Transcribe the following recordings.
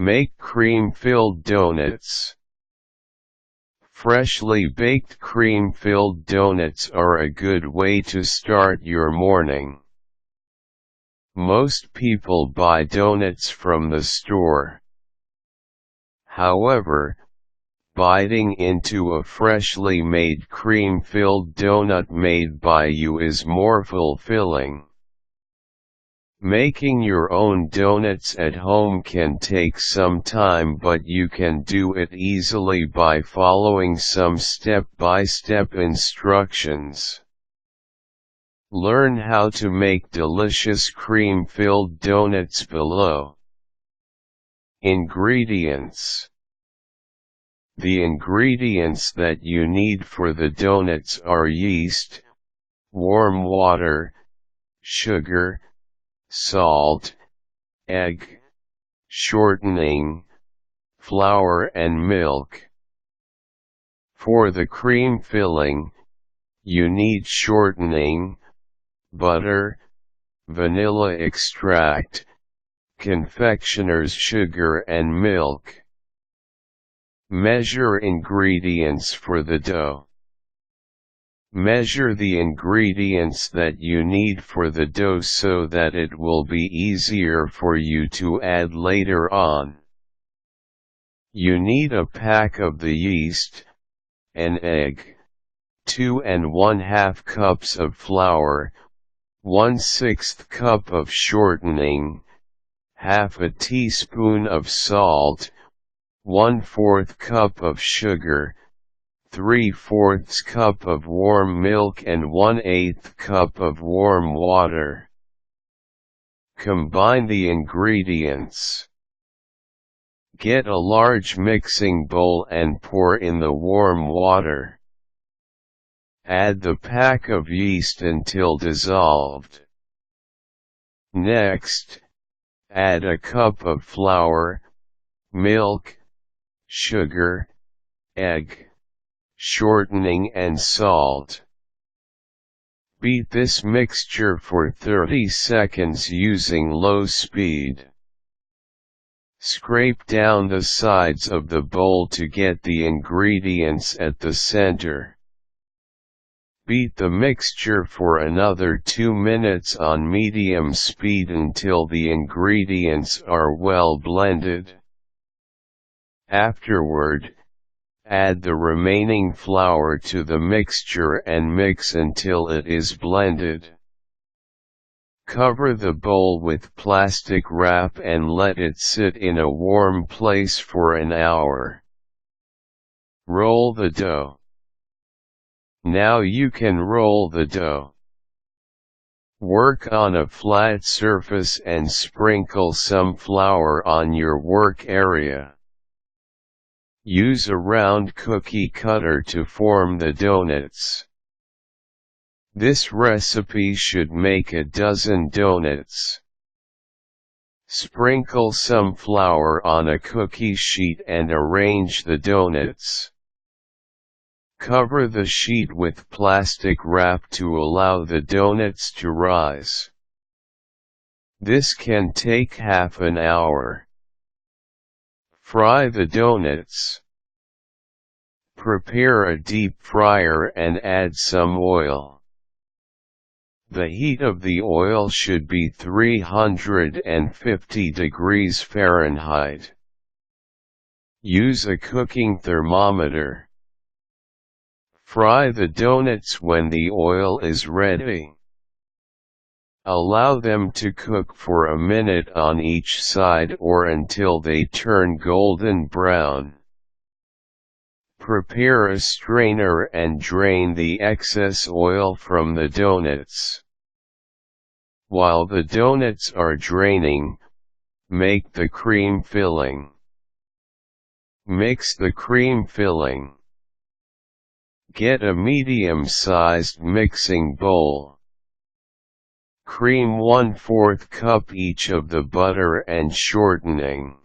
Make cream-filled doughnuts. Freshly baked cream-filled doughnuts are a good way to start your morning. Most people buy doughnuts from the store. However, biting into a freshly made cream-filled doughnut made by you is more fulfilling. Making your own doughnuts at home can take some time, but you can do it easily by following some step-by-step instructions. Learn how to make delicious cream-filled doughnuts below. Ingredients. The ingredients that you need for the doughnuts are yeast, warm water, sugar, salt, egg, shortening, flour and milk. For the cream filling, you need shortening, butter, vanilla extract, confectioner's sugar and milk. Measure ingredients for the dough. Measure the ingredients that you need for the dough so that it will be easier for you to add later on. You need a pack of the yeast, an egg, 2 1/2 cups of flour, 1/6 cup of shortening, half a teaspoon of salt, 1/4 cup of sugar, 3/4 cup of warm milk and 1/8 cup of warm water. Combine the ingredients. Get a large mixing bowl and pour in the warm water. Add the pack of yeast until dissolved. Next, add a cup of flour, milk, sugar, egg, shortening and salt. Beat this mixture for 30 seconds using low speed. Scrape down the sides of the bowl to get the ingredients at the center. Beat the mixture for another 2 minutes on medium speed until the ingredients are well blended. Afterward, add the remaining flour to the mixture and mix until it is blended. Cover the bowl with plastic wrap and let it sit in a warm place for an hour. Roll the dough. Now you can roll the dough. Work on a flat surface and sprinkle some flour on your work area. Use a round cookie cutter to form the doughnuts. This recipe should make a dozen doughnuts. Sprinkle some flour on a cookie sheet and arrange the doughnuts. Cover the sheet with plastic wrap to allow the doughnuts to rise. This can take half an hour. Fry the doughnuts. Prepare a deep fryer and add some oil. The heat of the oil should be 350 degrees Fahrenheit. Use a cooking thermometer. Fry the doughnuts when the oil is ready. Allow them to cook for a minute on each side or until they turn golden brown. Prepare a strainer and drain the excess oil from the doughnuts. While the doughnuts are draining, make the cream filling. Mix the cream filling. Get a medium-sized mixing bowl. Cream 1/4 cup each of the butter and shortening.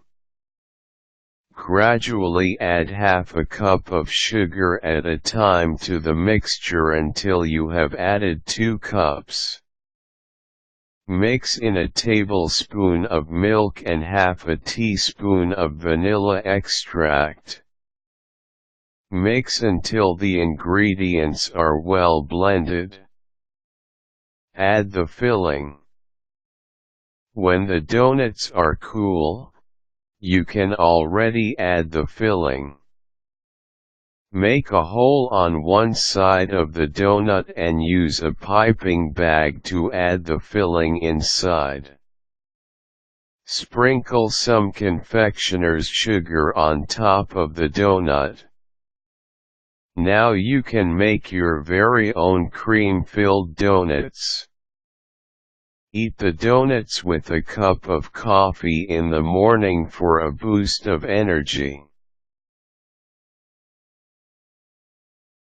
Gradually add half a cup of sugar at a time to the mixture until you have added 2 cups. Mix in a tablespoon of milk and half a teaspoon of vanilla extract. Mix until the ingredients are well blended. Add the filling. When the doughnuts are cool, you can already add the filling. Make a hole on one side of the doughnut and use a piping bag to add the filling inside. Sprinkle some confectioner's sugar on top of the doughnut. Now you can make your very own cream-filled doughnuts. Eat the doughnuts with a cup of coffee in the morning for a boost of energy.